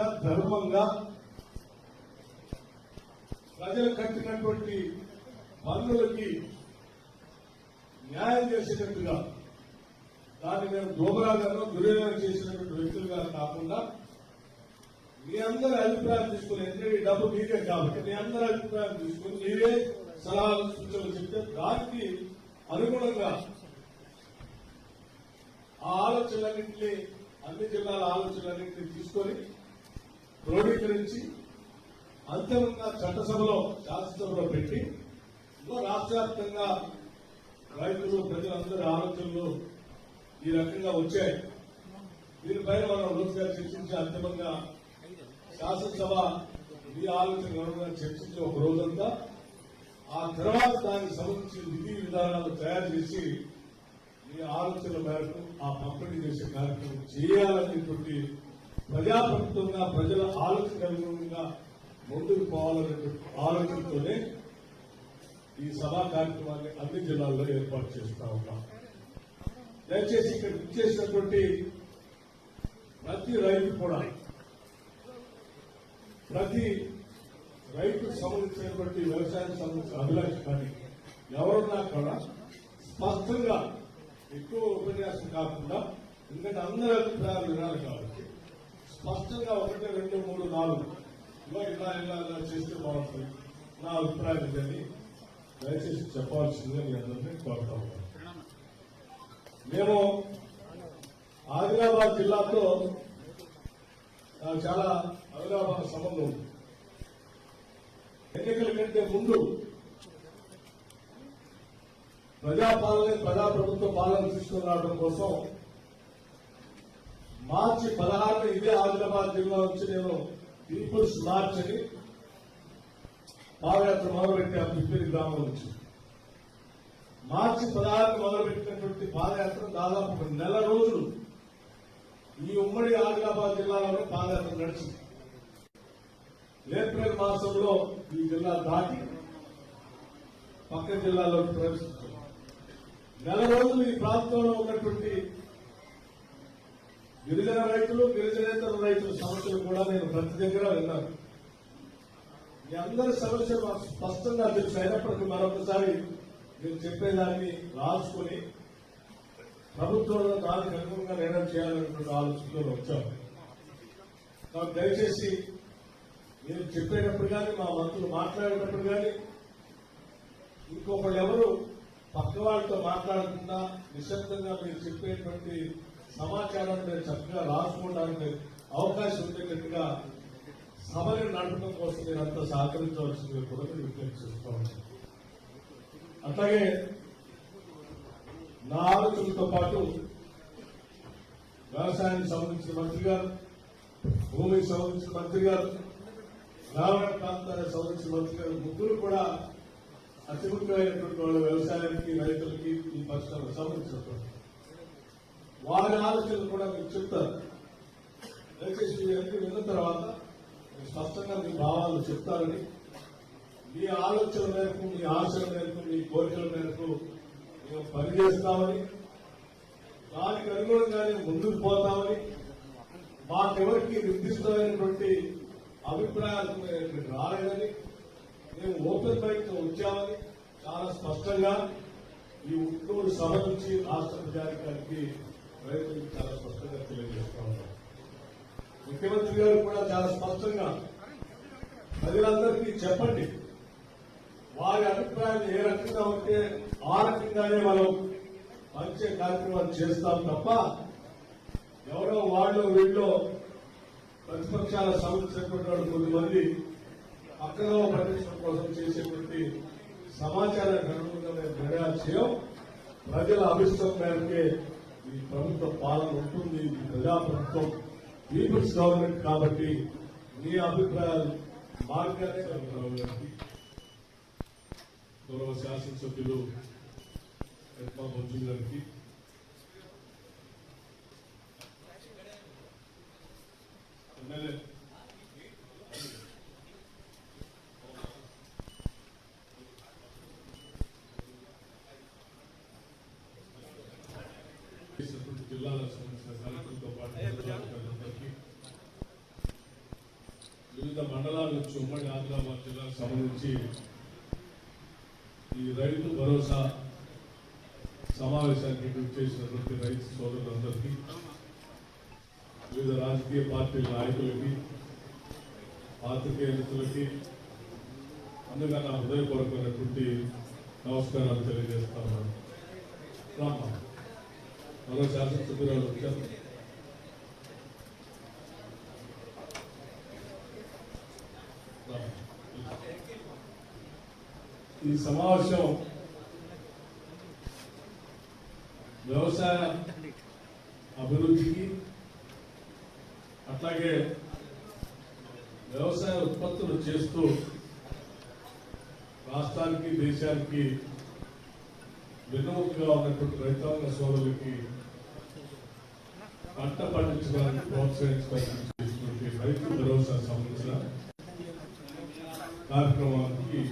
న్యాయంగా ధర్మంగా ప్రజలు కట్టినటువంటి పన్నులకి న్యాయం చేసేటట్టుగా దాన్ని మేము దోబరాగానో దుర్యోగం చేసినటువంటి వ్యక్తులుగా కాకుండా మీ అందరి అభిప్రాయం తీసుకుని ఎందుకంటే ఈ డబ్బు మీదే కాబట్టి మీ అందరి అభిప్రాయం తీసుకుని మీరే సలహాలు సూచనలు చెప్తే దానికి అనుగుణంగా ఆ ఆలోచనలన్నింటినీ అన్ని జిల్లాల ఆలోచనలన్నింటినీ తీసుకొని క్రోడీకరించి అంతిమంగా చట్టసభలో శాసనసభలో పెట్టి రాష్ట్ర వ్యాప్తంగా రైతులు ప్రజలందరి ఆలోచనలు ఈ రకంగా వచ్చాయి. దీనిపైన మనం రోజుగా చర్చించి అంతిమంగా శాసనసభ ఈ ఆలోచన చర్చించి ఒక రోజంతా ఆ తర్వాత దానికి సంబంధించిన విధి విధానాలు తయారు చేసి ఈ ఆలోచనల మేరకు ఆ పంపిణీ చేసే కార్యక్రమం చేయాలనేటువంటి ప్రజాప్రభుత్వంగా ప్రజల ఆలోచన అనుగుణంగా ముందుకు పోవాలనేటువంటి ఆలోచనతోనే ఈ సభా కార్యక్రమాన్ని అన్ని జిల్లాల్లో ఏర్పాటు చేస్తా ఉన్నాం. దయచేసి ఇక్కడ ఇచ్చేసినటువంటి ప్రతి రైతు కూడా ప్రతి రైతుకు సంబంధించినటువంటి వ్యవసాయానికి సంబంధించిన అభిలాష కానీ ఎవరున్నా కూడా స్పష్టంగా ఎక్కువ ఉపన్యాసం కాకుండా ఎందుకంటే అందరి అభిప్రాయాలు వినాలి కాబట్టి స్పష్టంగా 1, 2, 3, 4 ఇలా ఇలా చేస్తే బాగుంటుంది నా అభిప్రాయం ఇదని దయచేసి చెప్పాల్సిందిగా మీ అందరినీ కోరుతా ఉన్నాను. మేము ఆదిలాబాద్ జిల్లాతో చాలా అవినాభావ సంబంధం ఉంది. ఎన్నికల కంటే ముందు ప్రజాప్రభుత్వ పాలన తీసుకురావడం కోసం మార్చి 16 ఇదే ఆదిలాబాద్ జిల్లా నుంచి నేను పీపుల్స్ మార్చ్ అని పాదయాత్ర మొదలుపెట్టాం. పిప్పిరి గ్రామం నుంచి మార్చి 16 మొదలుపెట్టినటువంటి పాదయాత్ర దాదాపు 1 నెల రోజులు ఈ ఉమ్మడి ఆదిలాబాద్ జిల్లాలోనే పాదయాత్ర నడిచింది. ఏప్రిల్ మాసంలో ఈ జిల్లా దాటి పక్క జిల్లాలోకి ప్రవేశించింది. 1 నెల రోజులు ఈ ప్రాంతంలో ఉన్నటువంటి గిరిజన రైతులు గిరిజనేతర రైతుల సమస్యలు కూడా నేను ప్రతి దగ్గర విన్నాను. మీ అందరి సమస్యలు మాకు స్పష్టంగా తెలుసు. అయినప్పటికీ మరొకసారి మీరు చెప్పేదాన్ని రాసుకుని ప్రభుత్వంలో దానికి అనుగుణంగా నిర్ణయం చేయాలనేటువంటి ఆలోచనలో వచ్చాము. కాబట్టి దయచేసి మీరు చెప్పేటప్పుడు కానీ మా మంత్రులు మాట్లాడేటప్పుడు కానీ ఇంకొకళ్ళు ఎవరు పక్క వాళ్ళతో మాట్లాడకుండా నిశ్శబ్దంగా మీరు చెప్పేటువంటి సమాచారాన్ని మీరు చక్కగా రాసుకోవడానికి అవకాశం ఉండేటట్టుగా సభని నడపడం కోసం మీరు అంతా సహకరించవలసింది కూడా విజ్ఞప్తి చేస్తూ ఉంటాను. అట్లాగే నా ఆలోచనలతో పాటు వ్యవసాయానికి సంబంధించిన మంత్రి గారు, భూమికి సంబంధించిన మంత్రి గారు, గ్రామీణ ప్రాంతానికి సంబంధించిన మంత్రి గారు ముగ్గురు కూడా అతి ముఖ్యమైనటువంటి వాళ్ళ వ్యవసాయానికి రైతులకి ఈ పరిశ్రమకు సంబంధించినటువంటి వారి ఆలోచనలు కూడా మీకు చెప్తారు. దయచేసి మీరు విన్న తర్వాత స్పష్టంగా మీ భావాలు చెప్తారని, మీ ఆలోచన మేరకు మీ ఆశల మేరకు మీ కోరికల మేరకు మేము పనిచేస్తామని, దానికి అనుగుణంగానే ముందుకు పోతామని, మాకెవరికి నిర్దిష్టమైనటువంటి అభిప్రాయాలు రాలేదని, మేము ఓపెన్ మైండ్ తో వచ్చామని చాలా స్పష్టంగా ఈ ఉట్నూరు సభ నుంచి రాష్ట్ర ప్రజానికానికి రైతులకు చాలా స్పష్టంగా తెలియజేస్తా ఉన్నాం. ముఖ్యమంత్రి గారు కూడా చాలా స్పష్టంగా ప్రజలందరికీ చెప్పండి, వారి అభిప్రాయాలు ఏ రకంగా ఉంటే ఆ రకంగానే మనం మంచి కార్యక్రమాలు చేస్తాం తప్ప ఎవరో వాళ్ళు వీళ్ళు ప్రతిపక్షాల సంబంధించినటువంటి కొద్దిమంది పక్కన ప్రతిష్టం కోసం చేసేటువంటి సమాచారాన్ని అనుగుణంగా మేము నిర్ణయాలు చేయం. ప్రజల అభిష్టం మేరకే ఈ ప్రభుత్వ పాలన ఉంటుంది. ఇది ప్రజాప్రభుత్వం, పీపుల్స్ గవర్నమెంట్ కాబట్టి మీ అభిప్రాయాలు మార్గానే గౌరవ శాసనసభ్యులు ఎర్మా మంజు గారికి, ఎమ్మెల్యే జిల్లాలకు సంబంధించిన కలెక్టర్తో పాటు వివిధ మండలాల నుంచి ఉమ్మడి ఆదిలాబాద్ జిల్లాకు సంబంధించి ఈ రైతు భరోసా సమావేశానికి చేసినటువంటి రైతు సోదరులందరికీ, వివిధ రాజకీయ పార్టీల నాయకులకి, పాత్రికేయులకి అందుగా నా హృదయపూర్వకమైనటువంటి నమస్కారాలు తెలియజేస్తా ఉన్నాను. మరో శాసనసభ్యురాలు వచ్చారు. ఈ సమావేశం వ్యవసాయ అభివృద్ధికి, అట్లాగే వ్యవసాయ ఉత్పత్తులు చేస్తూ రాష్ట్రానికి, దేశానికి వెన్నుముకగా ఉన్నటువంటి రైతాంగ సోదరులకి పంట పండించడానికి ప్రోత్సహించడానికి రైతు భరోసా సంబంధించిన కార్యక్రమానికి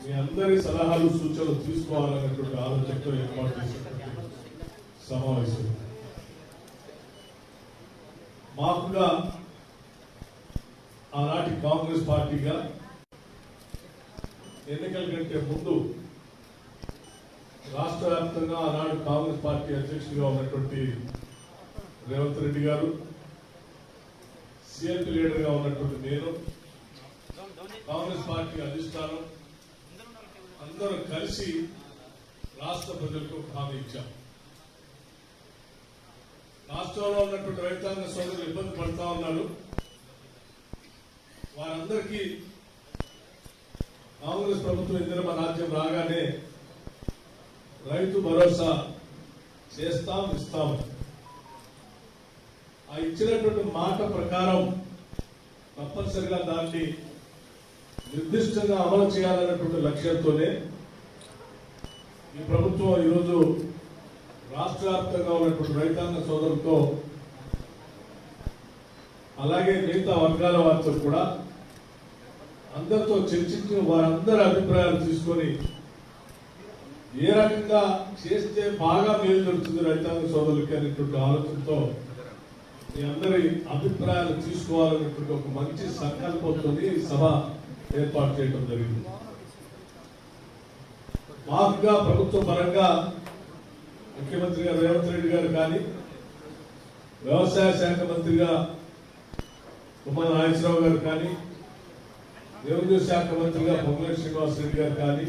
మీ అందరి సలహాలు, సూచనలు తీసుకోవాలనేటువంటి ఆలోచనతో ఏర్పాటు చేసినటువంటి సమావేశం. మాకుగా ఆనాటి కాంగ్రెస్ పార్టీగా ఎన్నికల కంటే ముందు రాష్ట్ర వ్యాప్తంగా ఆనాడు కాంగ్రెస్ పార్టీ అధ్యక్షుడిగా ఉన్నటువంటి రేవంత్ రెడ్డి గారు, సిఎల్పి లీడర్గా ఉన్నటువంటి నేను, కాంగ్రెస్ పార్టీ అధిష్టానం అందరూ కలిసి రాష్ట్ర ప్రజలకు హామీ ఇచ్చాం. రాష్ట్రంలో ఉన్నటువంటి రైతాంగ సోదరులు ఇబ్బంది పడతా ఉన్నారు. వారందరికీ కాంగ్రెస్ ప్రభుత్వం ఇందిరమ్మ రాజ్యం రాగానే రైతు భరోసా చేస్తాం, ఇస్తాం. ఆ ఇచ్చినటువంటి మాట ప్రకారం తప్పనిసరిగా దాన్ని నిర్దిష్టంగా అమలు చేయాలన్నటువంటి లక్ష్యంతోనే ఈ ప్రభుత్వం ఈరోజు రాష్ట్ర వ్యాప్తంగా ఉన్నటువంటి రైతాంగ సోదరులతో, అలాగే మిగతా వర్గాల వారితో కూడా అందరితో చర్చించి వారందరి అభిప్రాయాలు తీసుకొని ఏ రకంగా చేస్తే బాగా మేలు జరుగుతుంది రైతాంగ సోదరులకి అనేటువంటి ఆలోచనతో మీ అందరి అభిప్రాయాలు తీసుకోవాలనేటువంటి ఒక మంచి సంకల్పంతో ఈ సభ ఏర్పాటు చేయడం జరిగింది. మాకుగా ప్రభుత్వ పరంగా ముఖ్యమంత్రి గారు రేవంత్ రెడ్డి గారు కానీ, వ్యవసాయ శాఖ మంత్రిగా ఉమ్మడి నాగేశ్వరరావు గారు కానీ, రెవెన్యూ శాఖ మంత్రిగా పొంగులేటి శ్రీనివాసరెడ్డి గారు కానీ,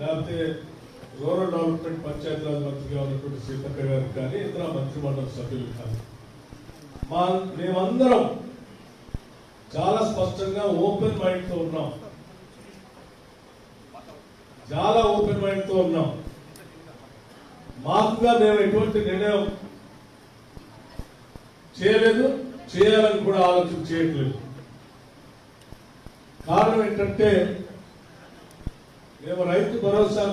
లేకపోతే రూరల్ డెవలప్మెంట్ పంచాయతీరాజ్ మంత్రిగా ఉన్నటువంటి సీతక్క గారు కానీ, ఇతర మంత్రిమండలి సభ్యులు కానీ మేమందరం చాలా స్పష్టంగా ఓపెన్ మైండ్ తో ఉన్నాం. చాలా ఓపెన్ మైండ్ తో ఉన్నాం. మాకుగా మేము ఎటువంటి నిర్ణయం చేయలేదు, చేయాలని కూడా ఆలోచన చేయట్లేదు. కారణం ఏంటంటే మేము రైతు భరోసా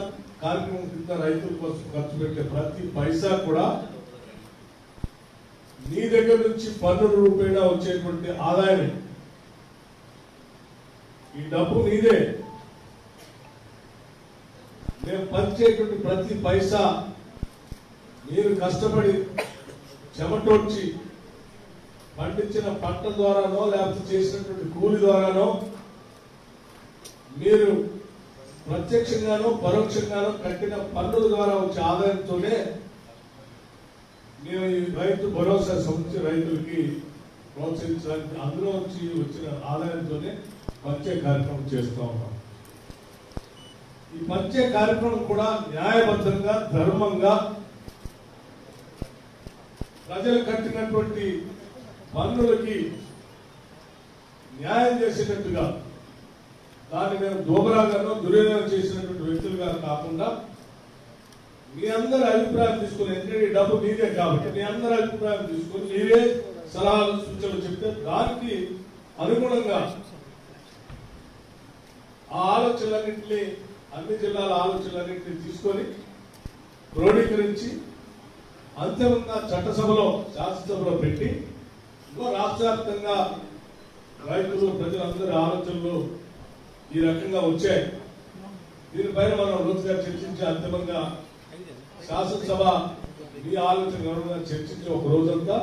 కార్యక్రమం కింద రైతుల కోసం ఖర్చు పెట్టే ప్రతి పైసా కూడా నీ దగ్గర నుంచి పన్నుల రూపేణా వచ్చేటువంటి ఆదాయం. ఈ డబ్బు నీదే. మేము పంచేటువంటి ప్రతి పైసా మీరు కష్టపడి చెమటోడ్చి పండించిన పంట ద్వారానో లేకపోతే చేసినటువంటి కూలి ద్వారానో మీరు ప్రత్యక్షంగానో పరోక్షంగానో కట్టిన పన్నుల ద్వారా వచ్చే ఆదాయంతోనే మేము ఈ రైతు భరోసా సంస్థ రైతులకి ప్రోత్సహించడానికి అందులో వచ్చి వచ్చిన ఆదాయంతోనే పంచే కార్యక్రమం చేస్తూ ఉన్నాం. ఈ పంచే కార్యక్రమం కూడా న్యాయబద్ధంగా, ధర్మంగా ప్రజలు కట్టినటువంటి పన్నులకి న్యాయం చేసేటట్టుగా, దాన్ని మేము దోబరాగానో దుర్యోగం చేసినటువంటి వ్యక్తులుగా కాకుండా మీ అందరి అభిప్రాయం తీసుకుని, ఎందుకంటే ఈ డబ్బు మీదే కాబట్టి మీ అందరి అభిప్రాయం తీసుకుని మీరే సలహాలు, సూచనలు చెప్తే దానికి అనుగుణంగా ఆ ఆలోచనలన్నింటినీ, అన్ని జిల్లాల ఆలోచనలన్నింటినీ తీసుకొని క్రోడీకరించి అంతిమంగా చట్టసభలో, శాసనసభలో పెట్టి రాష్ట్ర వ్యాప్తంగా రైతులు, ప్రజలందరి ఆలోచనలు ఈ రకంగా వచ్చాయి. దీనిపైన మనం రోజుగా చర్చించి అంతిమంగా శాసనసభ మీ ఆలోచన చర్చించి ఒక రోజంతా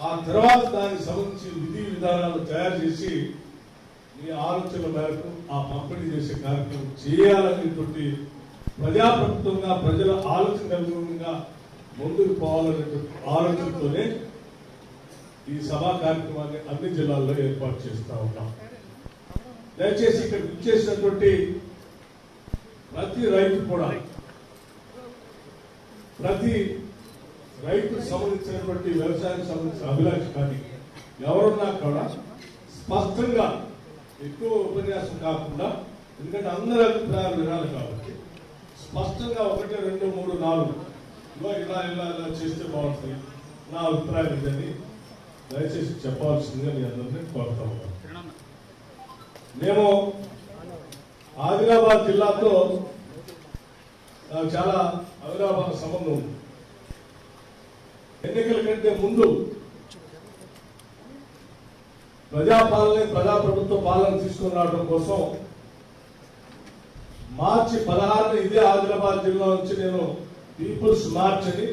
ఆ తర్వాత దానికి సంబంధించి విధి విధానాలు తయారు చేసి మీ ఆలోచనల మేరకు ఆ పంపిణీ చేసే కార్యక్రమం చేయాలనేటువంటి ప్రజాప్రభుత్వంగా ప్రజల ఆలోచన అనుగుణంగా ముందుకు పోవాలనేటువంటి ఆలోచనతోనే ఈ సభా కార్యక్రమాన్ని అన్ని జిల్లాల్లో ఏర్పాటు చేస్తూ ఉన్నాం. దయచేసి ఇక్కడ ఇచ్చేసినటువంటి ప్రతి రైతు కూడా ప్రతి రైతుకు సంబంధించినటువంటి వ్యవసాయానికి సంబంధించిన అభిలాష కానీ ఎవరున్నా కూడా స్పష్టంగా ఎక్కువ ఉపన్యాసం కాకుండా, ఎందుకంటే అందరి అభిప్రాయాలు వినాలి కాబట్టి స్పష్టంగా 1, 2, 3, 4 ఇలా ఇలా ఇలా చేస్తే బాగుంటుంది నా అభిప్రాయం ఇదని దయచేసి చెప్పాల్సిందిగా మీ అందరినీ కోరుతా ఉన్నాను. మేము ఆదిలాబాద్ జిల్లాతో చాలా అవినాభావ సంబంధం ఉంది. ఎన్నికల కంటే ముందు ప్రజాప్రభుత్వ పాలన తీసుకుని రావడం కోసం మార్చి 16 ఇదే ఆదిలాబాద్ జిల్లా నుంచి నేను పీపుల్స్ మార్చ్ అని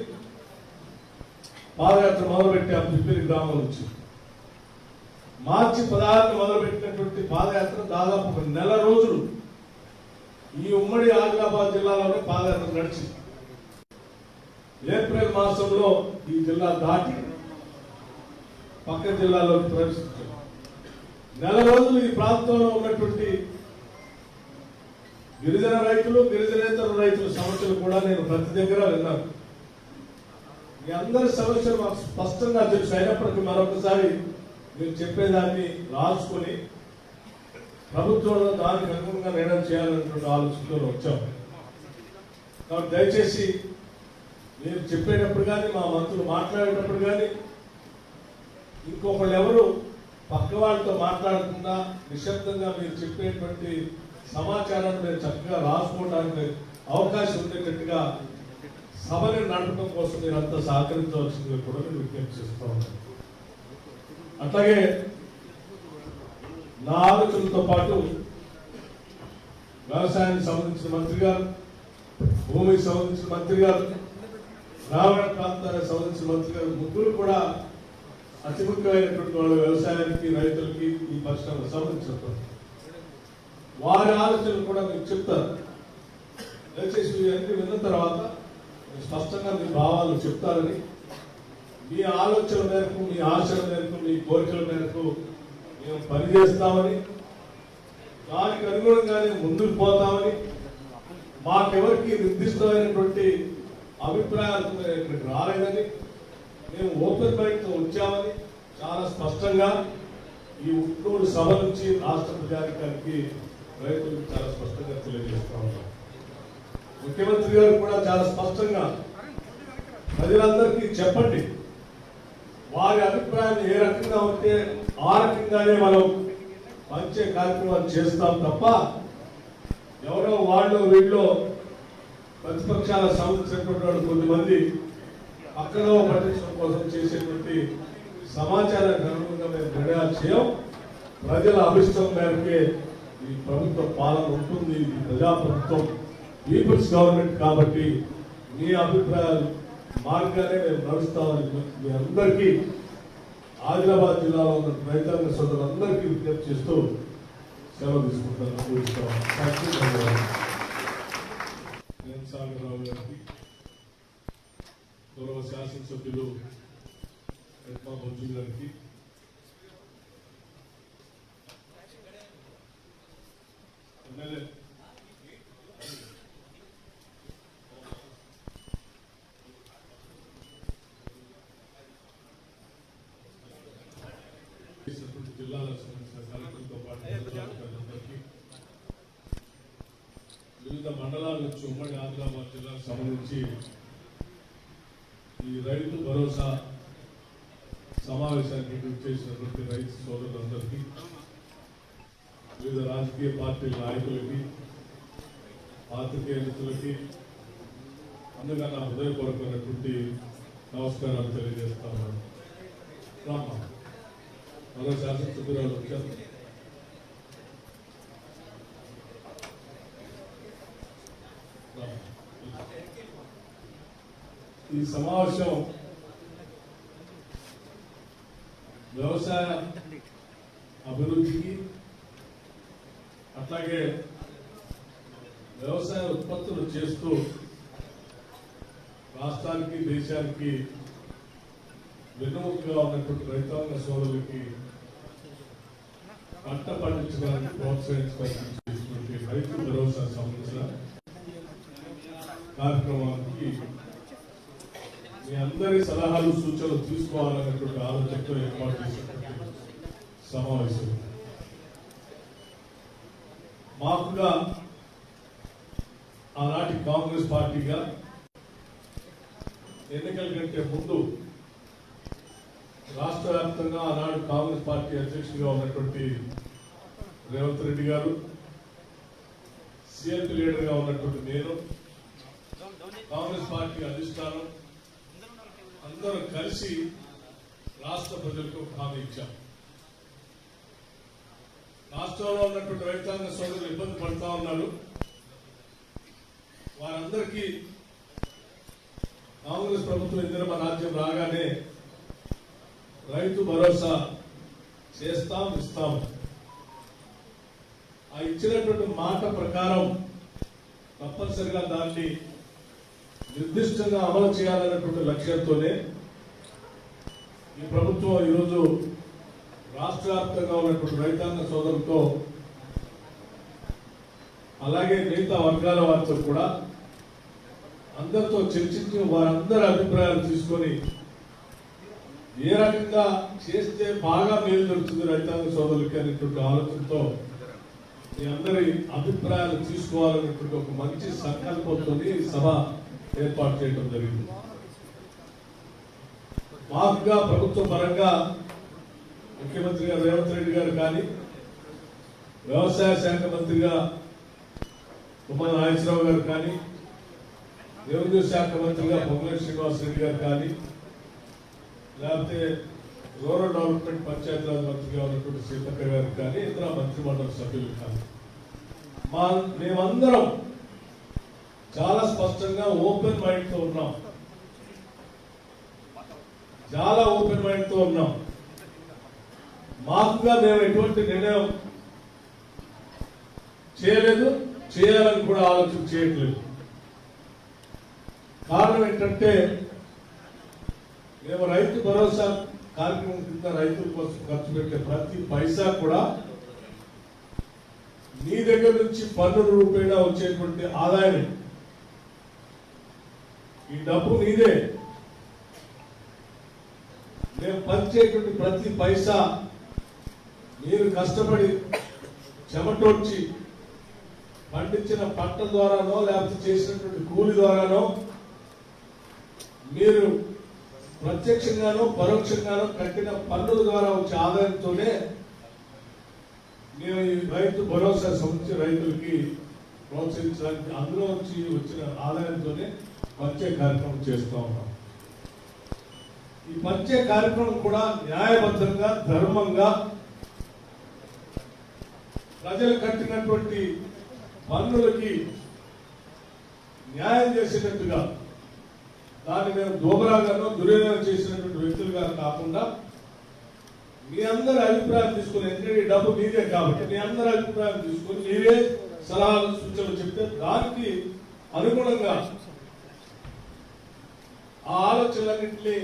పాదయాత్ర మొదలుపెట్టాం. పిప్పిరి గ్రామం నుంచి మార్చి 16 మొదలుపెట్టినటువంటి పాదయాత్ర దాదాపు 1 నెల రోజులు ఈ ఉమ్మడి ఆదిలాబాద్ జిల్లాలోనే పాదయాత్ర నడిచింది. ఏప్రిల్ మాసంలో ఈ జిల్లా దాటి పక్క జిల్లాలోకి ప్రవేశించారు. 1 నెల రోజులు ఈ ప్రాంతంలో ఉన్నటువంటి గిరిజన రైతులు, గిరిజనేతర రైతుల సమస్యలు కూడా నేను ప్రతి దగ్గర విన్నాను. మీ అందరి సమస్యలు మాకు స్పష్టంగా తెలుసు. అయినప్పటికీ మరొకసారి మీరు చెప్పేదాన్ని రాసుకొని ప్రభుత్వంలో దానికి అనుగుణంగా నిర్ణయం చేయాలనేటువంటి ఆలోచనతో వచ్చాం. కాబట్టి దయచేసి మీరు చెప్పేటప్పుడు కానీ, మా మంత్రులు మాట్లాడేటప్పుడు కానీ, ఇంకొకళ్ళు ఎవరు పక్క వాళ్ళతో మాట్లాడకుండా నిశ్శబ్దంగా మీరు చెప్పేటువంటి సమాచారాన్ని మీరు చక్కగా రాసుకోవడానికి అవకాశం ఉండేటట్టుగా సభని నడపడం కోసం మీరు అంతా సహకరించవలసిందిగా కూడా నేను విజ్ఞప్తి చేస్తూ ఉన్నాను. అట్లాగే నా ఆలోచనలతో పాటు వ్యవసాయానికి సంబంధించిన మంత్రి గారు, భూమికి సంబంధించిన మంత్రి గారు, గ్రామీణ ప్రాంతానికి సంబంధించిన మంత్రి గారు ముగ్గురు కూడా అతి ముఖ్యమైనటువంటి వాళ్ళ వ్యవసాయానికి, రైతులకి, ఈ పరిశ్రమకు సంబంధించినటువంటి వారి ఆలోచనలు కూడా మీకు చెప్తారు. దయచేసి ఇవన్నీ విన్న తర్వాత స్పష్టంగా మీ భావాలు చెప్తారని, మీ ఆలోచన మేరకు, మీ ఆశల మేరకు, మీ కోరికల మేరకు మేము పనిచేస్తామని, దానికి అనుగుణంగానే ముందుకు పోతామని, మాకెవరికి నిర్దిష్టమైనటువంటి అభిప్రాయాలు ఇక్కడికి రాలేదని, మేము ఓపెన్ మైండ్తో వచ్చామని చాలా స్పష్టంగా ఈ ఉట్నూరు సభ నుంచి రాష్ట్ర ప్రజానికానికి, రైతులకు చాలా స్పష్టంగా తెలియజేస్తా ఉన్నాం. ముఖ్యమంత్రి గారు కూడా చాలా స్పష్టంగా ప్రజలందరికీ చెప్పండి, వారి అభిప్రాయాన్ని ఏ రకంగా ఉంటే ఆ రకంగానే మనం పంచే కార్యక్రమాలు చేస్తాం తప్ప ఎవరో వాళ్ళు వీళ్ళు ప్రతిపక్షాలకు సంబంధించినటువంటి వాళ్ళు కొంతమంది అక్కడో పట్టించడం కోసం చేసేటువంటి సమాచారానికి అనుగుణంగా మేము నిర్ణయాలు చేయం. ప్రజల అభిష్టం మేరకే ఈ ప్రభుత్వ పాలన ఉంటుంది. ఇది ప్రజాప్రభుత్వం, పీపుల్స్ గవర్నమెంట్ కాబట్టి మీ అభిప్రాయాలు మార్గానే మేము నడుస్తామని మీ అందరికీ, ఆదిలాబాద్ జిల్లాలో ఉన్న రైతాంగ సోదరులందరికీ విజ్ఞప్తి చేస్తూ సెలవు తీసుకుంటాను. సాగరరావు గారికి, గౌరవ శాసనసభ్యులు ఎట్మా మంజు గారికి, ఎమ్మెల్యే జిల్లాలకు సంబంధించిన కలెక్టర్తో పాటు అందరికీ, వివిధ మండలాల నుంచి ఉమ్మడి ఆదిలాబాద్ జిల్లాకు సంబంధించి ఈ రైతు భరోసా సమావేశానికి చేసినటువంటి రైతు సోదరులందరికీ, వివిధ రాజకీయ పార్టీల నాయకులకి, పాత్రికేయ మిత్రులకి అందుగా నా హృదయపూర్వకమైనటువంటి నమస్కారాలు తెలియజేస్తా ఉన్నాను. మరో శాసనసభ్యురాలు వచ్చారు. ఈ సమావేశం వ్యవసాయ అభివృద్ధికి అట్లాగే వ్యవసాయ ఉత్పత్తులు చేస్తూ రాష్ట్రానికి దేశానికి వెన్నుముకగా ఉన్నటువంటి రైతాంగ సోదరులకి పంట పండించడానికి ప్రోత్సహించడానికి చేసినటువంటి రైతు భరోసా సంబంధించిన కార్యక్రమానికి మీ అందరి సలహాలు సూచనలు తీసుకోవాలనేటువంటి ఆలోచనతో ఏర్పాటు చేసినటువంటి సమావేశం. మాకుగా ఆనాటి కాంగ్రెస్ పార్టీగా ఎన్నికల కంటే ముందు రాష్ట్ర వ్యాప్తంగా ఆనాడు కాంగ్రెస్ పార్టీ అధ్యక్షుడిగా ఉన్నటువంటి రేవంత్ రెడ్డి గారు, సిఎల్పి లీడర్గా ఉన్నటువంటి నేను, కాంగ్రెస్ పార్టీ అధిష్టానం అందరూ కలిసి రాష్ట్ర ప్రజలకు హామీ ఇచ్చాం. రాష్ట్రంలో ఉన్నటువంటి రైతాంగ సోదరులు ఇబ్బంది పడుతూ ఉన్నారు. వారందరికీ కాంగ్రెస్ ప్రభుత్వం ఇందిరమ్మ రాజ్యం రాగానే రైతు భరోసా చేస్తాం, ఇస్తాం. ఆ ఇచ్చినటువంటి మాట ప్రకారం తప్పనిసరిగా దాన్ని నిర్దిష్టంగా అమలు చేయాలన్నటువంటి లక్ష్యంతోనే ఈ ప్రభుత్వం ఈరోజు రాష్ట్ర వ్యాప్తంగా ఉన్నటువంటి రైతాంగ సోదరులతో అలాగే మిగతా వర్గాల వారితో కూడా అందరితో చర్చించి వారందరి అభిప్రాయాలు తీసుకొని ఏ రకంగా చేస్తే బాగా మేలు జరుగుతుంది రైతాంగ సోదరులకి అనేటువంటి ఆలోచనతో మీ అందరి అభిప్రాయాలు తీసుకోవాలనేటువంటి ఒక మంచి సంకల్పంతో ఈ సభ ఏర్పాటు చేయడం జరిగింది. మాకుగా ప్రభుత్వ పరంగా ముఖ్యమంత్రి గారు రేవంత్ రెడ్డి గారు కానీ, వ్యవసాయ శాఖ మంత్రిగా తుమ్మల నాగేశ్వరరావు గారు కానీ, రెవెన్యూ శాఖ మంత్రిగా పొంగులేటి శ్రీనివాసరెడ్డి గారు కానీ, లేకపోతే రూరల్ డెవలప్మెంట్ పంచాయతీరాజ్ మంత్రిగా ఉన్నటువంటి సీతక్క గారు కానీ, ఇతర మంత్రిమండలి సభ్యులు కానీ మేమందరం చాలా స్పష్టంగా ఓపెన్ మైండ్ తో ఉన్నాం. చాలా ఓపెన్ మైండ్ తో ఉన్నాం. మాకుగా మేము ఎటువంటి నిర్ణయం చేయలేదు, చేయాలని కూడా ఆలోచన చేయట్లేదు. కారణం ఏంటంటే మేము రైతు భరోసా కార్యక్రమం కింద రైతుల కోసం ఖర్చు పెట్టే ప్రతి పైసా కూడా నీ దగ్గర నుంచి పన్నుల రూపేణా వచ్చేటువంటి ఆదాయం. ఈ డబ్బు నీదే. మేము పంచేటువంటి ప్రతి పైసా మీరు కష్టపడి చెమటోడ్చి పండించిన పంట ద్వారానో లేకపోతే చేసినటువంటి కూలి ద్వారానో మీరు ప్రత్యక్షంగానో పరోక్షంగానో కట్టిన పన్నుల ద్వారా వచ్చే ఆదాయంతోనే మేము ఈ రైతు భరోసా సంబంధించి రైతులకి ప్రోత్సహించడానికి అందులో వచ్చి వచ్చిన ఆదాయంతోనే పంచే కార్యక్రమం చేస్తూ ఉన్నాం. ఈ పంచే కార్యక్రమం కూడా న్యాయబద్ధంగా, ధర్మంగా ప్రజలు కట్టినటువంటి పన్నులకి న్యాయం చేసేటట్టుగా, దాన్ని మేము దోబరాగానో దుర్యోగం చేసినటువంటి వ్యక్తులుగా కాకుండా మీ అందరి అభిప్రాయం తీసుకుని, ఎందుకంటే డబ్బు మీదే కాబట్టి మీ అందరి అభిప్రాయం తీసుకుని మీరే సలహాలు సూచనలు చెప్తే దానికి అనుగుణంగా ఆ ఆలోచనలన్నింటినీ,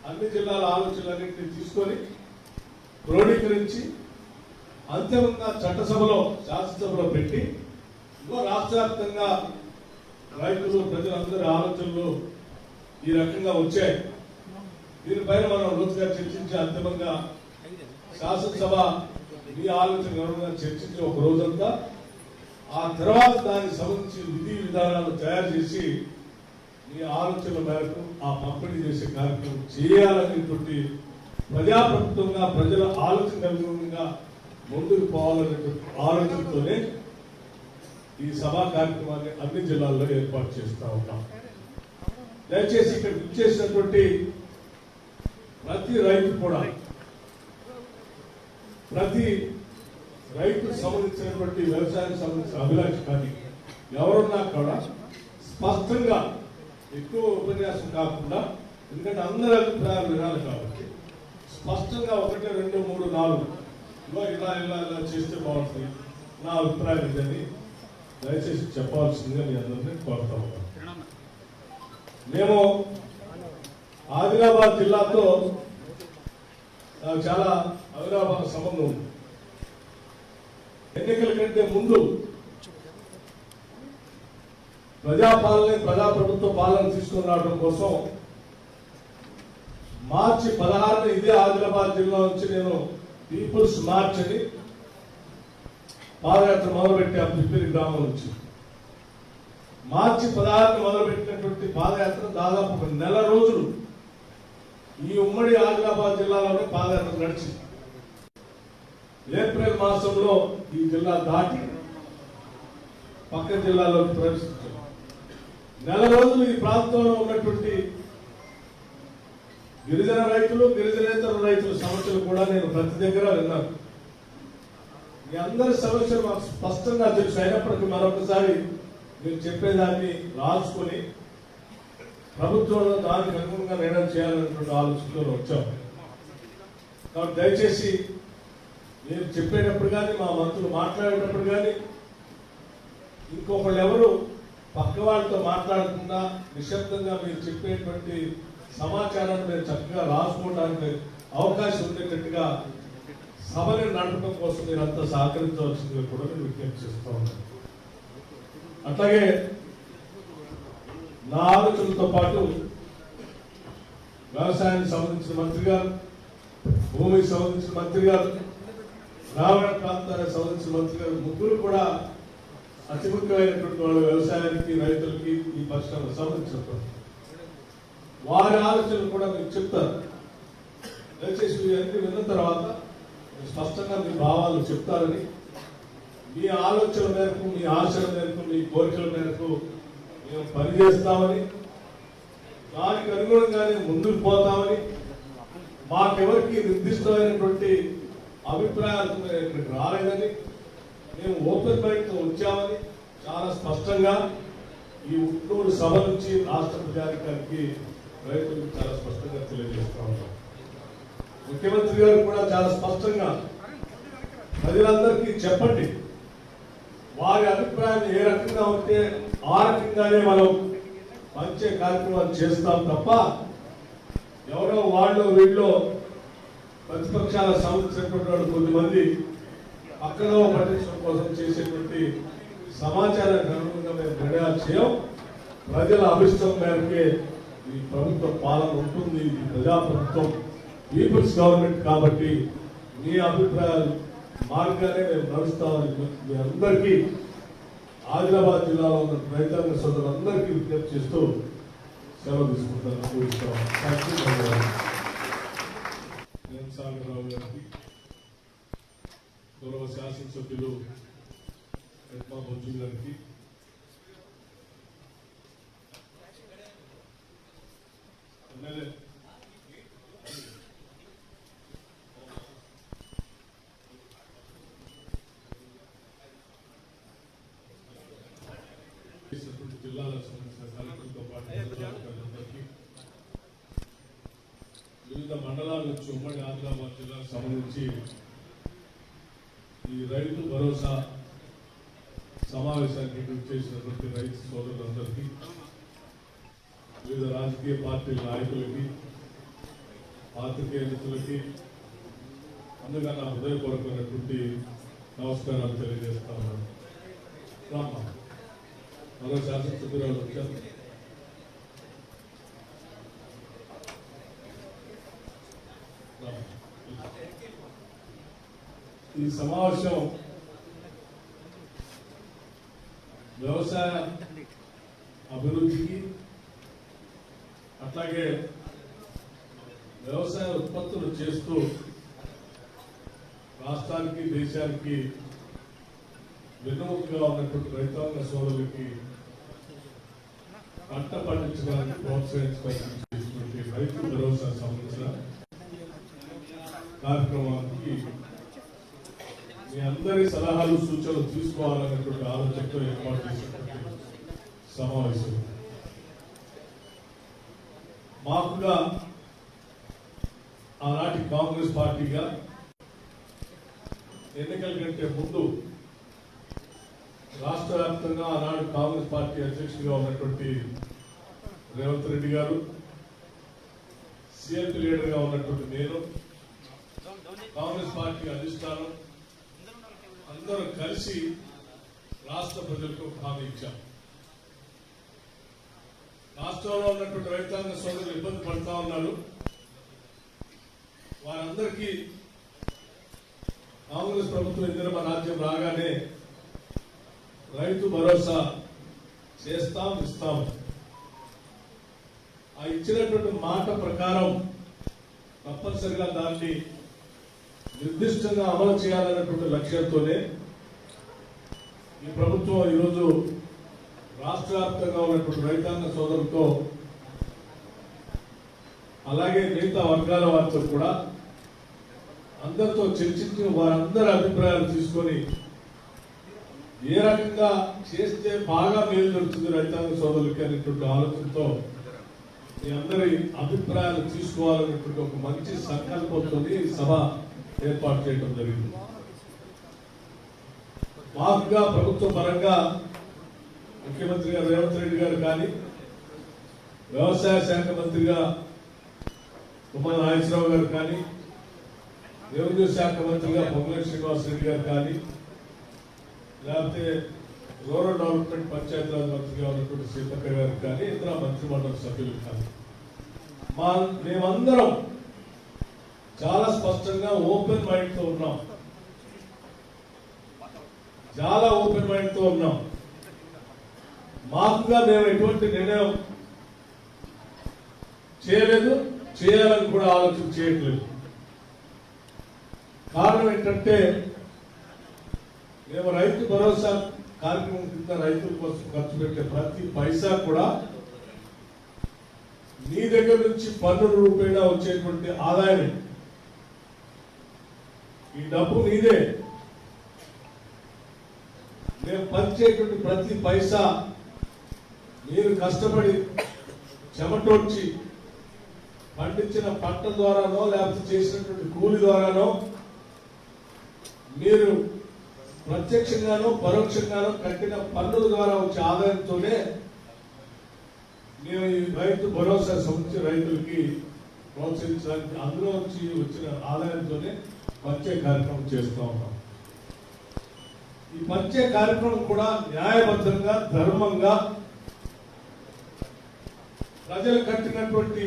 అన్ని జిల్లాల ఆలోచనలన్నింటినీ తీసుకొని క్రోడీకరించి అంతిమంగా చట్టసభలో, శాసనసభలో పెట్టి రాష్ట్ర వ్యాప్తంగా రైతులు, ప్రజలందరి ఆలోచనలు ఈ రకంగా వచ్చాయి. దీనిపైన మనం లోతుగా చర్చించి అంతిమంగా శాసనసభ మీ ఆలోచన చర్చించి ఒక రోజంతా, ఆ తర్వాత దానికి సంబంధించి విధి విధానాలు తయారు చేసి మీ ఆలోచనల మేరకు ఆ పంపిణీ చేసే కార్యక్రమం చేయాలనేటువంటి ప్రజాప్రభుత్వంగా ప్రజల ఆలోచన అనుగుణంగా ముందుకు పోవాలనేటువంటి ఆలోచనతోనే ఈ సభా కార్యక్రమాన్ని అన్ని జిల్లాల్లో ఏర్పాటు చేస్తూ ఉంటాం. దయచేసి ఇక్కడ ఇచ్చేసినటువంటి ప్రతి రైతు కూడా, ప్రతి రైతుకు సంబంధించినటువంటి వ్యవసాయానికి సంబంధించిన అభిలాష కానీ ఎవరున్నా కూడా స్పష్టంగా, ఎక్కువ ఉపన్యాసం కాకుండా, ఎందుకంటే అందరి అభిప్రాయాలు వినాలి కాబట్టి స్పష్టంగా 1, 2, 3, 4 ఇలా ఇలా ఇలా చేస్తే బాగుంటుంది. నా అభిప్రాయం ఇదని దయచేసి చెప్పాల్సిందిగా మీ అందరినీ కోరుతా ఉన్నాను. మేము ఆదిలాబాద్ జిల్లాతో నాకు చాలా అవినాభావ సంబంధం ఉంది. ఎన్నికల కంటే ముందు ప్రజాప్రభుత్వ పాలన తీసుకుని రావడం కోసం మార్చి 16 ఇదే ఆదిలాబాద్ జిల్లా నుంచి నేను పీపుల్స్ మార్చ్ అని పాదయాత్ర మొదలుపెట్టాం. పిప్పిరి గ్రామం నుంచి మార్చి 16 మొదలుపెట్టినటువంటి పాదయాత్ర దాదాపు 1 నెల రోజులు ఈ ఉమ్మడి ఆదిలాబాద్ జిల్లాలోనే పాదయాత్ర నడిచింది. ఏప్రిల్ మాసంలో ఈ జిల్లా దాటి పక్క జిల్లాలోకి ప్రవేశించారు. 1 నెల రోజులు ఈ ప్రాంతంలో ఉన్నటువంటి గిరిజన రైతులు, గిరిజనేతర రైతుల సమస్యలు కూడా నేను ప్రతి దగ్గర విన్నాను. మీ అందరి సమస్యలు మాకు స్పష్టంగా తెలుసు. అయినప్పటికీ మరొకసారి మీరు చెప్పేదాన్ని రాసుకొని ప్రభుత్వంలో దానికి అనుగుణంగా నిర్ణయం చేయాలనేటువంటి ఆలోచనలో వచ్చాం. కాబట్టి దయచేసి మీరు చెప్పేటప్పుడు కానీ, మా మంత్రులు మాట్లాడేటప్పుడు కానీ, ఇంకొకళ్ళు ఎవరు పక్క వాళ్ళతో మాట్లాడకుండా నిశ్శబ్దంగా మీరు చెప్పేటువంటి సమాచారాన్ని మీరు చక్కగా రాసుకోవడానికి అవకాశం ఉండేటట్టుగా సభని నడపడం కోసం మీరు అంతా సహకరించవలసిందిగా కూడా నేను విజ్ఞప్తి చేస్తూ ఉన్నాను. అట్లాగే నా ఆలోచనలతో పాటు వ్యవసాయానికి సంబంధించిన మంత్రి గారు, భూమికి సంబంధించిన మంత్రి గారు, గ్రామీణ ప్రాంతానికి సంబంధించిన మంత్రి గారు ముగ్గురు కూడా అతి ముఖ్యమైనటువంటి వాళ్ళు వ్యవసాయానికి, రైతులకి, ఈ పరిశ్రమకు సంబంధించినటువంటి వారి ఆలోచనలు కూడా మీకు చెప్తారు. దయచేసి ఇవన్నీ విన్న తర్వాత స్పష్టంగా మీ భావాలు చెప్తారని, మీ ఆలోచన మేరకు, మీ ఆశల మేరకు, మీ కోరికల మేరకు మేము పనిచేస్తామని, దానికి అనుగుణంగానే ముందుకు పోతామని, మాకెవరికి నిర్దిష్టమైనటువంటి అభిప్రాయాలు ఇక్కడికి రాలేదని, మేము ఓపెన్ మైండ్తో వచ్చామని చాలా స్పష్టంగా ఈ ఉట్నూరు సభ నుంచి రాష్ట్ర ప్రజానికానికి, రైతులకు చాలా స్పష్టంగా తెలియజేస్తా ఉన్నాం. ముఖ్యమంత్రి గారు కూడా చాలా స్పష్టంగా ప్రజలందరికీ చెప్పండి, వారి అభిప్రాయం ఏ రకంగా ఉంటే ఆ రకంగానే మనం మంచి కార్యక్రమాలు చేస్తాం తప్ప ఎవరో వాళ్ళు వీళ్ళు ప్రతిపక్షాల సంబంధించినటువంటి వాళ్ళు కొద్దిమంది పక్కలో పట్టించడం కోసం చేసేటువంటి సమాచారాన్ని అనుగుణంగా మేము నిర్ణయాలు చేయం. ప్రజల అభిష్టం మేరకే ఈ ప్రభుత్వ పాలన ఉంటుంది. ఇది ప్రజాప్రభుత్వం, పీపుల్స్ గవర్నమెంట్. కాబట్టి మీ అభిప్రాయాలు మార్గానే మేము నడుస్తామని మీ అందరికీ, ఆదిలాబాద్ జిల్లాలో ఉన్న రైతాంగ సోదరులందరికీ విజ్ఞప్తి చేస్తూ సెలవు తీసుకుంటాను. సాగరరావు గారికి, గౌరవ శాసనసభ్యులు ఎట్మా బొజ్జు గారికి, ఎమ్మెల్యే జిల్లాల సంబంధించిన కలెక్టర్తో పాటు అందరికీ, వివిధ మండలాల నుంచి ఉమ్మడి ఆదిలాబాద్ జిల్లాకు సంబంధించి ఈ రైతు భరోసా సమావేశానికి చేసినటువంటి రైతు సోదరులందరికీ, వివిధ రాజకీయ పార్టీల నాయకులకి, పాత్రికేయ మిత్రులకి అందుగా నా హృదయపూర్వకమైనటువంటి నమస్కారాలు తెలియజేస్తా ఉన్నాను. మరో శాసనసభ్యురాలు వచ్చారు. ఈ సమావేశం వ్యవసాయ అభివృద్ధికి, అట్లాగే వ్యవసాయ ఉత్పత్తులు చేస్తూ రాష్ట్రానికి, దేశానికి వెన్నుముకగా ఉన్నటువంటి రైతాంగ సోదరులకి పంట పండించడానికి ప్రోత్సహించడానికి రైతు భరోసా సంబంధించిన కార్యక్రమానికి మీ అందరి సలహాలు, సూచనలు తీసుకోవాలనేటువంటి ఆలోచనతో ఏర్పాటు చేసినటువంటి సమావేశం. మాకుగా ఆనాటి కాంగ్రెస్ పార్టీగా ఎన్నికల కంటే ముందు రాష్ట్ర వ్యాప్తంగా ఆనాడు కాంగ్రెస్ పార్టీ అధ్యక్షుడిగా ఉన్నటువంటి రేవంత్ రెడ్డి గారు, సిఎల్పి లీడర్గా ఉన్నటువంటి నేను, కాంగ్రెస్ పార్టీ అధిష్టానం అందరూ కలిసి రాష్ట్ర ప్రజలకు హామీ ఇచ్చాం. రాష్ట్రంలో ఉన్నటువంటి రైతాంగ సోదరులు ఇబ్బంది పడుతూ ఉన్నారు. వారందరికీ కాంగ్రెస్ ప్రభుత్వం ఇందిరమ్మ రాజ్యం రాగానే రైతు భరోసా చేస్తాం, ఇస్తాం. ఆ ఇచ్చినటువంటి మాట ప్రకారం తప్పనిసరిగా దాన్ని నిర్దిష్టంగా అమలు చేయాలన్నటువంటి లక్ష్యంతోనే ఈ ప్రభుత్వం ఈరోజు రాష్ట్ర వ్యాప్తంగా ఉన్నటువంటి రైతాంగ సోదరులతో అలాగే మిగతా వర్గాల వారితో కూడా అందరితో చర్చించి వారందరి అభిప్రాయాలు తీసుకొని ఏ రకంగా చేస్తే బాగా మేలు జరుగుతుంది రైతాంగ సోదరులకి అనేటువంటి ఆలోచనతో మీ అందరి అభిప్రాయాలు తీసుకోవాలనేటువంటి ఒక మంచి సంకల్పంతో ఈ సభ ఏర్పాటు చేయడం జరిగింది. మాకుగా ప్రభుత్వ పరంగా ముఖ్యమంత్రి గారు రేవంత్ రెడ్డి గారు కానీ, వ్యవసాయ శాఖ మంత్రిగా తుమ్మల నాగేశ్వరరావు గారు కానీ, రెవెన్యూ శాఖ మంత్రిగా పొంగులేటి శ్రీనివాసరెడ్డి గారు కానీ, లేకపోతే రూరల్ డెవలప్మెంట్ పంచాయతీరాజ్ మంత్రిగా ఉన్నటువంటి సీతక్క గారు కానీ, ఇతర మంత్రిమండలి సభ్యులు కానీ మేమందరం చాలా స్పష్టంగా ఓపెన్ మైండ్ తో ఉన్నాం. చాలా ఓపెన్ మైండ్ తో ఉన్నాం. మాకుగా మేము ఎటువంటి నిర్ణయం చేయలేదు, చేయాలని కూడా ఆలోచన చేయట్లేదు. కారణం ఏంటంటే మేము రైతు భరోసా కార్యక్రమం కింద రైతుల కోసం ఖర్చు పెట్టే ప్రతి పైసా కూడా నీ దగ్గర నుంచి పన్నుల రూపాయలు వచ్చేటువంటి ఆదాయం, ఈ డబ్బు నీదే. మేము పంచేటువంటి ప్రతి పైసా మీరు కష్టపడి చెమటోడ్చి పండించిన పంట ద్వారానో లేకపోతే చేసినటువంటి కూలి ద్వారానో మీరు ప్రత్యక్షంగానో పరోక్షంగానో కట్టిన పన్నుల ద్వారా వచ్చే ఆదాయంతోనే మేము ఈ రైతు భరోసా సంబంధించి రైతులకి ప్రోత్సహించడానికి అందులో వచ్చి వచ్చిన ఆదాయంతోనే పంచే కార్యక్రమం చేస్తూ ఉన్నాం. ఈ పంచే కార్యక్రమం కూడా న్యాయబద్ధంగా, ధర్మంగా ప్రజలు కట్టినటువంటి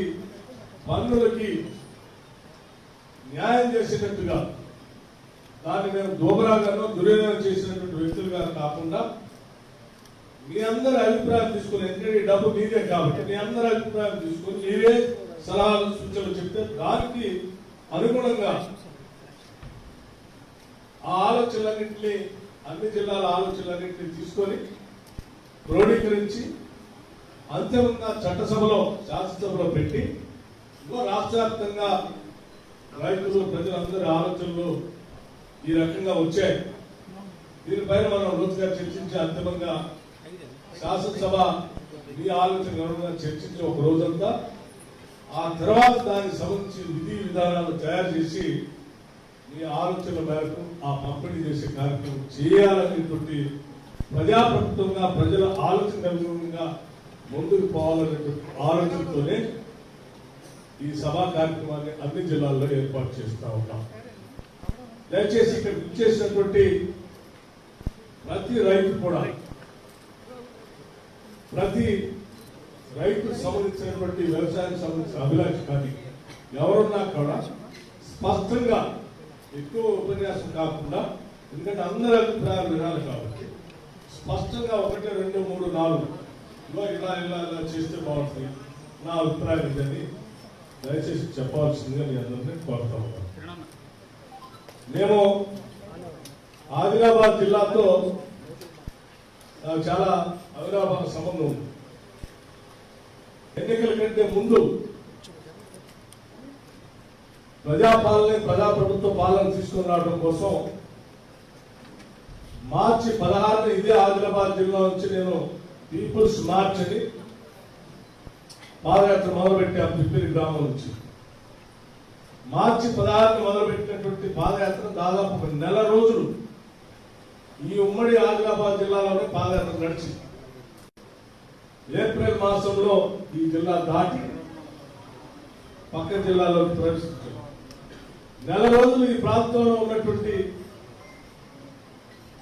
పన్నులకి న్యాయం చేసేటట్టుగా, దాన్ని మేము దోబరాగానో దుర్యోగం చేసినటువంటి వ్యక్తులుగా కాకుండా మీ అందరి అభిప్రాయం తీసుకుని, ఎందుకంటే ఈ డబ్బు మీదే కాబట్టి మీ అందరి అభిప్రాయం తీసుకుని మీరే సలహాలు సూచనలు చెప్తే దానికి అనుగుణంగా ఆ ఆలోచనలన్నింటినీ, అన్ని జిల్లాల ఆలోచనలన్నింటినీ తీసుకొని క్రోడీకరించి అంతిమంగా చట్టసభలో, శాసనసభలో పెట్టి రాష్ట్ర వ్యాప్తంగా రైతులు, ప్రజలందరి ఆలోచనలు ఈ రకంగా వచ్చాయి. దీనిపైన మనం రోజుగా చర్చించి అంతిమంగా శాసనసభ మీ ఆలోచన చర్చించి ఒక రోజంతా, ఆ తర్వాత దానికి సంబంధించి విధి విధానాలు తయారు చేసి మీ ఆలోచనల మేరకు ఆ పంపిణీ చేసే కార్యక్రమం చేయాలనేటువంటి ప్రజాప్రభుత్వంగా ప్రజల ఆలోచన అనుగుణంగా ముందుకు పోవాలనేటువంటి ఆలోచనతోనే ఈ సభా కార్యక్రమాన్ని అన్ని జిల్లాల్లో ఏర్పాటు చేస్తూ ఉంటాం. దయచేసి ఇక్కడ ఇచ్చేసినటువంటి ప్రతి రైతు కూడా, ప్రతి రైతుకు సంబంధించినటువంటి వ్యవసాయానికి సంబంధించిన అభిలాష కానీ ఎవరున్నా కూడా స్పష్టంగా, ఎక్కువ ఉపన్యాసం కాకుండా, ఎందుకంటే అందరి అభిప్రాయాలు వినాలి కాబట్టి స్పష్టంగా 1, 2, 3, 4 ఇలా ఇలా ఇలా చేస్తే బాగుంటుంది, నా అభిప్రాయం ఇదని దయచేసి చెప్పాల్సిందిగా నేను అందరినీ కోరుతా ఉన్నాను. మేము ఆదిలాబాద్ జిల్లాతో చాలా అవినాభావ సంబంధం ఉంది. ఎన్నికల కంటే ముందు ప్రజాప్రభుత్వ పాలన తీసుకుని రావడం కోసం మార్చి 16 ఇదే ఆదిలాబాద్ జిల్లా నుంచి నేను పీపుల్స్ మార్చ్ అని పాదయాత్ర మొదలుపెట్టాం. పిప్పిరి గ్రామం నుంచి మార్చి 16 మొదలుపెట్టినటువంటి పాదయాత్ర దాదాపు ఒక నెల రోజులు ఈ ఉమ్మడి ఆదిలాబాద్ జిల్లాలోనే పాదయాత్ర నడిచింది. ఏప్రిల్ మాసంలో ఈ జిల్లా దాటి పక్క జిల్లాలోకి ప్రవేశించారు. నెల రోజులు ఈ ప్రాంతంలో ఉన్నటువంటి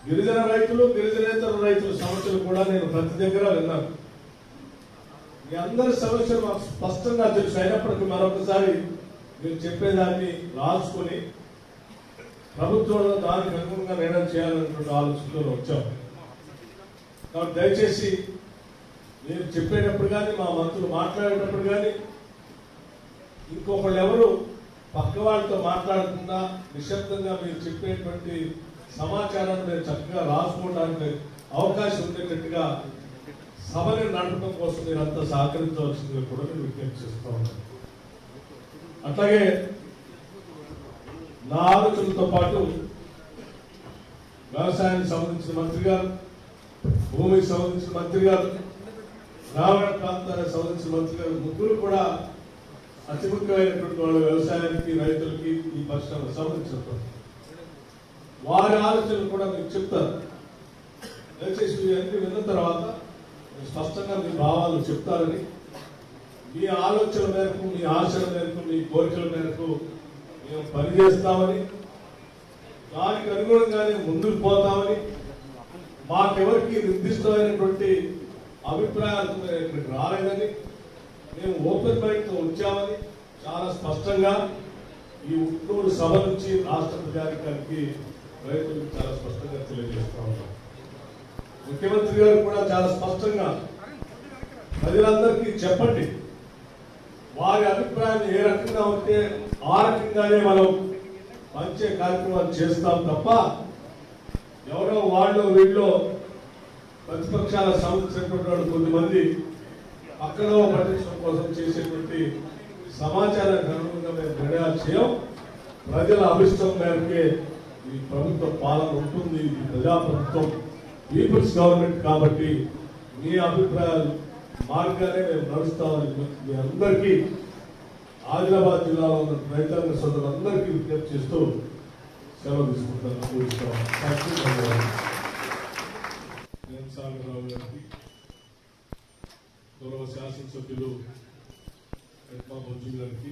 గిరిజన రైతులు, గిరిజనేతర రైతుల సమస్యలు కూడా నేను ప్రతి దగ్గర విన్నాను. మీ అందరి సమస్యలు మాకు స్పష్టంగా తెలుసు. అయినప్పటికీ మరొకసారి మీరు చెప్పేదాన్ని రాసుకొని ప్రభుత్వంలో దానికి అనుగుణంగా నిర్ణయం చేయాలనేటువంటి ఆలోచనలో వచ్చాం. కాబట్టి దయచేసి మీరు చెప్పేటప్పుడు కానీ, మా మంత్రులు మాట్లాడేటప్పుడు కానీ, ఇంకొకళ్ళు ఎవరు పక్క వాళ్ళతో మాట్లాడకుండా నిశ్శబ్దంగా మీరు చెప్పేటువంటి సమాచారాన్ని నేను చక్కగా రాసుకోవడానికి అవకాశం ఉండేటట్టుగా సభని నడపడం కోసం మీరు అంతా సహకరించవలసిందిగా కూడా నేను విజ్ఞప్తి చేస్తూ ఉన్నాను. అట్లాగే నా ఆలోచనలతో పాటు వ్యవసాయానికి సంబంధించిన మంత్రి గారు, భూమికి సంబంధించిన మంత్రి గారు, గ్రామీణ ప్రాంతానికి సంబంధించిన మంత్రి గారు ముగ్గురు కూడా అతి ముఖ్యమైనటువంటి వాళ్ళు వ్యవసాయానికి, రైతులకి, ఈ పరిశ్రమకు సంబంధించినటువంటి వారి ఆలోచనలు కూడా మీకు చెప్తారు. దయచేసి ఇవన్నీ విన్న తర్వాత స్పష్టంగా మీ భావాలు చెప్తారని, మీ ఆలోచన మేరకు, మీ ఆశల మేరకు, మీ కోరికల మేరకు మేము పనిచేస్తామని, దానికి అనుగుణంగానే ముందుకు పోతామని, మాకెవరికి నిర్దిష్టమైనటువంటి అభిప్రాయాలకు మేము ఇక్కడికి రాలేదని, మేము ఓపెన్ మైండ్తో వచ్చామని చాలా స్పష్టంగా ఈ ఉట్నూరు సభ నుంచి రాష్ట్ర ప్రజానికానికి, రైతులకు చాలా స్పష్టంగా తెలియజేస్తా ఉన్నాం. ముఖ్యమంత్రి గారు కూడా చాలా స్పష్టంగా ప్రజలందరికీ చెప్పండి, వారి అభిప్రాయాన్ని ఏ రకంగా ఉంటే ఆ రకంగానే మనం పంచే కార్యక్రమాలు చేస్తాం తప్ప ఎవరో వాళ్ళు వీళ్ళు ప్రతిపక్షాల సంబంధించినటువంటి వాళ్ళు కొంతమంది అక్కడ పట్టించడం కోసం చేసేటువంటి సమాచారానికి అనుగుణంగా మేము నిర్ణయాలు చేయం. ప్రజల అభిష్టం మేరకే ఈ ప్రభుత్వ పాలన ఉంటుంది. ఇది ప్రజాప్రభుత్వం, పీపుల్స్ గవర్నమెంట్. కాబట్టి మీ అభిప్రాయాలు మార్గానే మేము నడుస్తామని మీ అందరికీ, ఆదిలాబాద్ జిల్లాలో ఉన్న రైతాంగ సోదరులందరికీ విజ్ఞప్తి చేస్తూ సెలవు తీసుకుంటాను. సాగరరావు గారికి, గౌరవ శాసనసభ్యులు ఎట్మా బొజ్జు గారికి,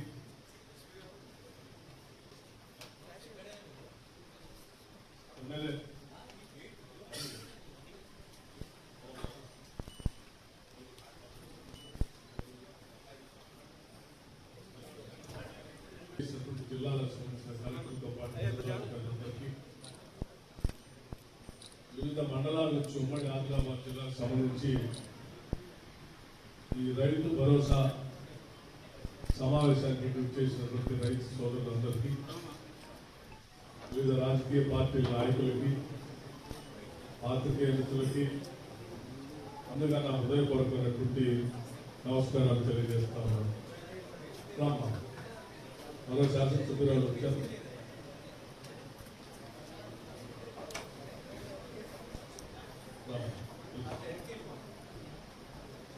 ఎమ్మెల్యే జిల్లాల సంబంధించిన కలెక్టర్తో పాటు అధికారులందరికీ, వివిధ మండలాల నుంచి ఉమ్మడి ఆదిలాబాద్ జిల్లాకు సంబంధించి ఈ రైతు భరోసా సమావేశానికి చేసినటువంటి రైతు సోదరులందరికీ, వివిధ రాజకీయ పార్టీల నాయకులకి, పాత్రికేయ మిత్రులకి అందుగా నా హృదయపూర్వకమైనటువంటి నమస్కారాలు తెలియజేస్తా ఉన్నాను. రామ్మా, మరో శాసనసభ్యురాలు వచ్చారు.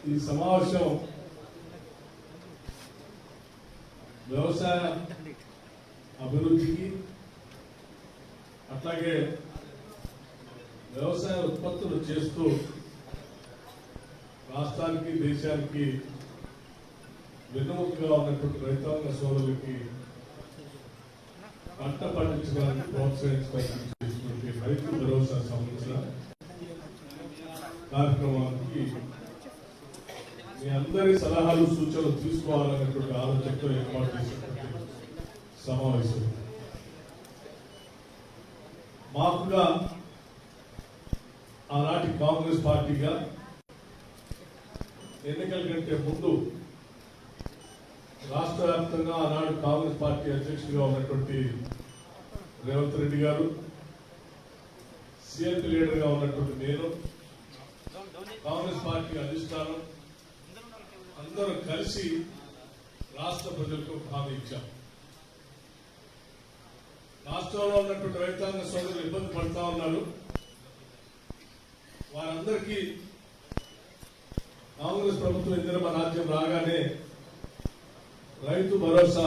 ఈ సమావేశం వ్యవసాయ అభివృద్ధికి, అట్లాగే వ్యవసాయ ఉత్పత్తులు చేస్తూ రాష్ట్రానికి, దేశానికి వెన్నుముకగా ఉన్నటువంటి రైతాంగ సోదరులకి పంట పండించడానికి ప్రోత్సహించడానికి చేసినటువంటి రైతు భరోసా సంబంధించిన కార్యక్రమానికి మీ అందరి సలహాలు, సూచనలు తీసుకోవాలనేటువంటి ఆలోచనతో ఏర్పాటు చేసినటువంటి సమావేశం. మాకుగా ఆనాటి కాంగ్రెస్ పార్టీగా ఎన్నికల కంటే ముందు రాష్ట్ర వ్యాప్తంగా ఆనాడు కాంగ్రెస్ పార్టీ అధ్యక్షుడిగా ఉన్నటువంటి రేవంత్ రెడ్డి గారు, సిఎల్పి లీడర్ గా ఉన్నటువంటి నేను, కాంగ్రెస్ పార్టీ అధిష్టానం అందరూ కలిసి రాష్ట్ర ప్రజలకు హామీ ఇచ్చాం. రాష్ట్రంలో ఉన్నటువంటి రైతాంగ సోదరులు ఇబ్బంది పడుతూ ఉన్నారు. వారందరికీ కాంగ్రెస్ ప్రభుత్వం ఇందిరమ్మ రాజ్యం రాగానే రైతు భరోసా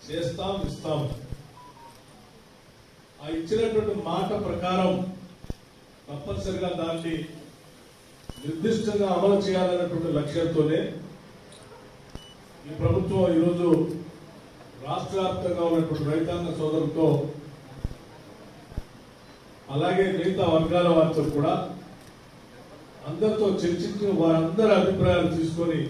చేస్తాం, ఇస్తాం. ఆ ఇచ్చినటువంటి మాట ప్రకారం తప్పనిసరిగా దాన్ని నిర్దిష్టంగా అమలు చేయాలన్నటువంటి లక్ష్యంతోనే ఈ ప్రభుత్వం ఈరోజు రాష్ట్ర వ్యాప్తంగా ఉన్నటువంటి రైతాంగ సోదరులతో అలాగే మిగతా వర్గాల వారితో కూడా అందరితో చర్చించి వారందరి అభిప్రాయాలు తీసుకొని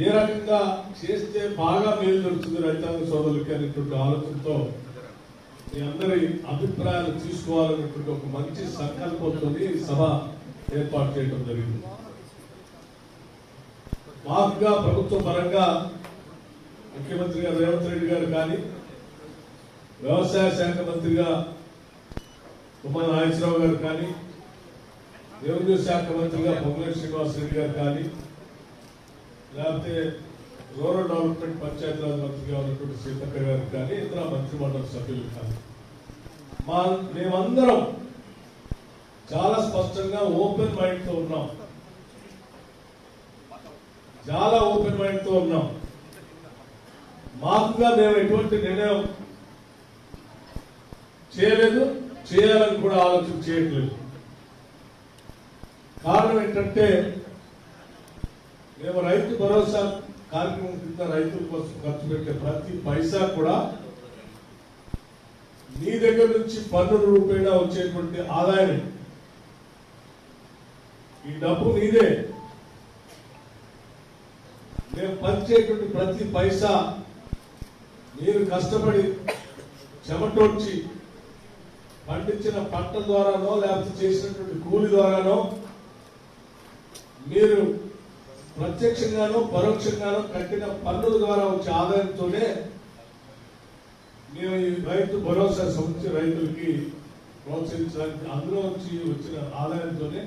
ఏ రకంగా చేస్తే బాగా మేలు జరుగుతుంది రైతాంగ సోదరులకి అనేటువంటి ఆలోచనతో మీ అందరి అభిప్రాయాలు తీసుకోవాలనేటువంటి ఒక మంచి సంకల్పంతో సభ ఏర్పాటు చేయడం జరిగింది. మాకుగా ప్రభుత్వ పరంగా ముఖ్యమంత్రి గారు రేవంత్ రెడ్డి గారు కానీ, వ్యవసాయ శాఖ మంత్రిగా తుమ్మల నాగేశ్వరరావు గారు కానీ, రెవెన్యూ శాఖ మంత్రిగా పొంగులేటి శ్రీనివాసరెడ్డి గారు కానీ, లేకపోతే రూరల్ డెవలప్మెంట్ పంచాయతీరాజ్ మంత్రిగా ఉన్నటువంటి సీతక్క గారు కానీ, ఇతర మంత్రిమండలి సభ్యులు కానీ మేమందరం చాలా స్పష్టంగా ఓపెన్ మైండ్ తో ఉన్నాం. చాలా ఓపెన్ మైండ్ తో ఉన్నాం. మాకుగా మేము ఎటువంటి నిర్ణయం చేయలేదు, చేయాలని కూడా ఆలోచన చేయట్లేదు. కారణం ఏంటంటే మేము రైతు భరోసా కార్యక్రమం కింద రైతుల కోసం ఖర్చు పెట్టే ప్రతి పైసా కూడా నీ దగ్గర నుంచి పన్నుల రూపేణా వచ్చేటువంటి ఆదాయం, ఈ డబ్బు నీదే. మేము పంచేటువంటి ప్రతి పైసా మీరు కష్టపడి చెమటోడ్చి పండించిన పంట ద్వారానో లేకపోతే చేసినటువంటి కూలి ద్వారానో మీరు ప్రత్యక్షంగానో పరోక్షంగానో కట్టిన పన్నుల ద్వారా వచ్చే ఆదాయంతోనే మేము ఈ రైతు భరోసా సంబంధించి రైతులకి ప్రోత్సహించడానికి అందులో వచ్చి వచ్చిన ఆదాయంతోనే